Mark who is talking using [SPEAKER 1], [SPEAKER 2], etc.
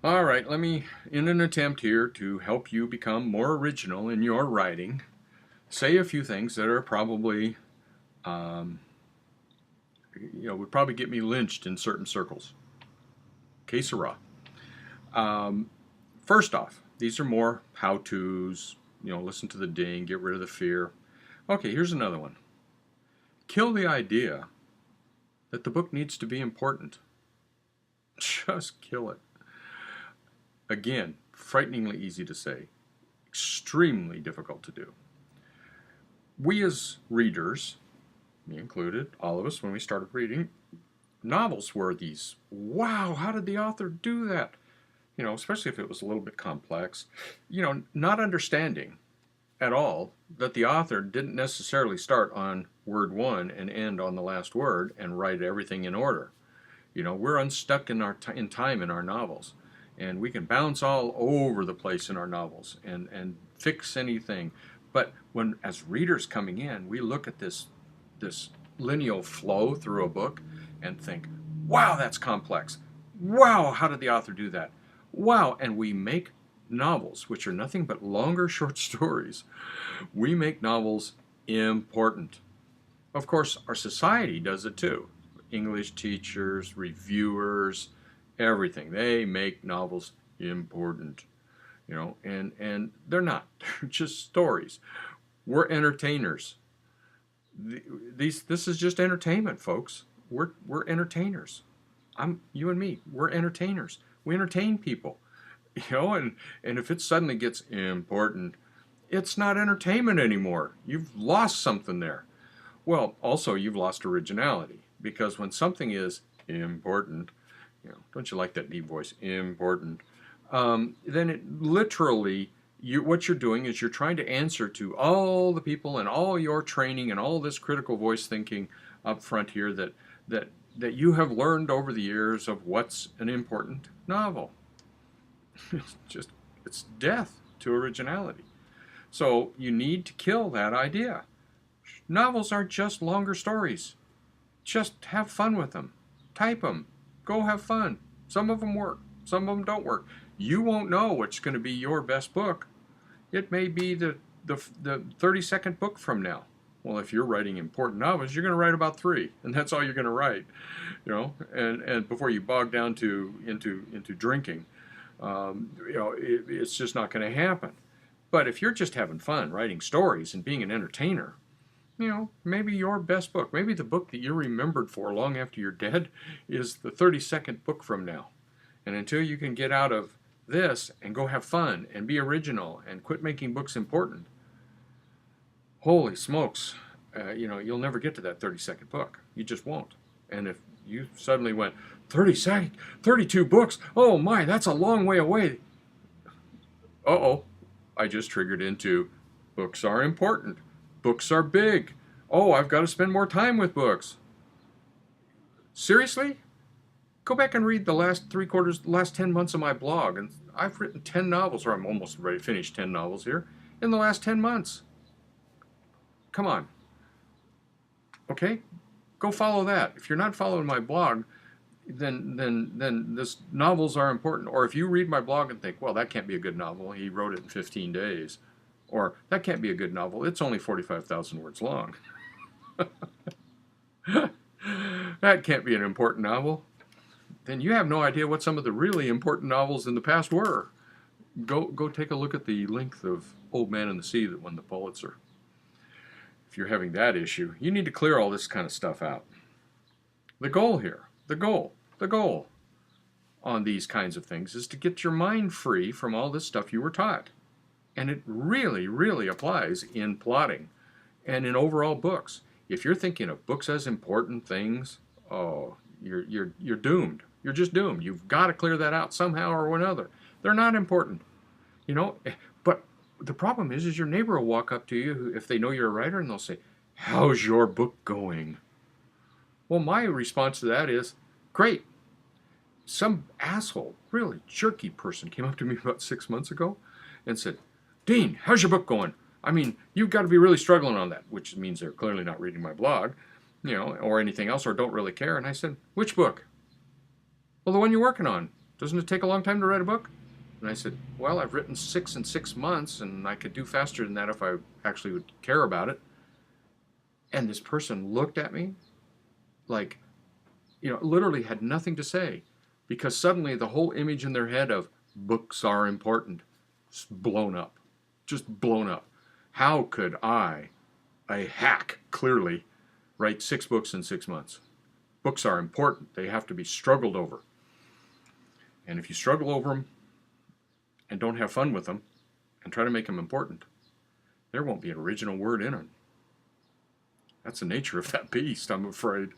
[SPEAKER 1] All right, let me, in an attempt here to help you become more original in your writing, say a few things that are probably, would probably get me lynched in certain circles. Que sera. First off, these are more how-tos, listen to the ding, get rid of the fear. Okay, here's another one. Kill the idea that the book needs to be important. Just kill it. Again, frighteningly easy to say, extremely difficult to do. We as readers, me included, all of us when we started reading, novels were these, wow, how did the author do that? Especially if it was a little bit complex, not understanding at all that the author didn't necessarily start on word one and end on the last word and write everything in order. We're unstuck in in time in our novels, and we can bounce all over the place in our novels and fix anything. But when, as readers coming in, we look at this lineal flow through a book and think, wow, that's complex. Wow, how did the author do that? Wow, and we make novels, which are nothing but longer short stories. We make novels important. Of course, our society does it too. English teachers, reviewers, everything. They make novels important, and they're not. They're just stories. We're entertainers. This is just entertainment, folks. We're entertainers. You and me. We're entertainers. We entertain people, and if it suddenly gets important, it's not entertainment anymore. You've lost something there. Well, also you've lost originality, because when something is important, don't you like that deep voice? Important. Then it literally, what you're doing is you're trying to answer to all the people and all your training and all this critical voice thinking up front here that you have learned over the years of what's an important novel. It's death to originality. So you need to kill that idea. Novels aren't just longer stories. Just have fun with them. Type them. Go have fun. Some of them work. Some of them don't work. You won't know what's going to be your best book. It may be the 32nd book from now. Well, if you're writing important novels, you're going to write about 3, and that's all you're going to write, and before you bog down into drinking, it's just not going to happen. But if you're just having fun writing stories and being an entertainer, maybe your best book, maybe the book that you're remembered for long after you're dead, is the 32nd book from now. And until you can get out of this and go have fun and be original and quit making books important, holy smokes, you'll never get to that 32nd book. You just won't. And if you suddenly went, 32 books, oh my, that's a long way away. Uh-oh, I just triggered into books are important. Books are big. Oh, I've got to spend more time with books. Seriously? Go back and read the last 10 months of my blog, and I've written 10 novels, or I'm almost ready to finish 10 novels here, in the last 10 months. Come on. Okay? Go follow that. If you're not following my blog, then this novels are important. Or if you read my blog and think, well, that can't be a good novel, he wrote it in 15 days. Or that can't be a good novel, it's only 45,000 words long. That can't be an important novel. Then you have no idea what some of the really important novels in the past were. Go take a look at the length of Old Man and the Sea that won the Pulitzer. If you're having that issue, you need to clear all this kind of stuff out. The goal here, the goal on these kinds of things is to get your mind free from all this stuff you were taught. And it really, really applies in plotting and in overall books. If you're thinking of books as important things, oh, you're doomed. You're just doomed. You've got to clear that out somehow or another. They're not important, But the problem is your neighbor will walk up to you if they know you're a writer, and they'll say, "How's your book going?" Well, my response to that is, "Great." Some asshole, really jerky person came up to me about 6 months ago and said, "Dean, how's your book going? I mean, you've got to be really struggling on that," which means they're clearly not reading my blog, or anything else, or don't really care. And I said, "Which book?" "Well, the one you're working on." Doesn't it take a long time to write a book? And I said, well, I've written 6 in 6 months, and I could do faster than that if I actually would care about it. And this person looked at me like, literally had nothing to say, because suddenly the whole image in their head of books are important is blown up, just blown up. How could I, a hack, clearly, write 6 books in 6 months? Books are important. They have to be struggled over. And if you struggle over them and don't have fun with them and try to make them important, there won't be an original word in them. That's the nature of that beast, I'm afraid.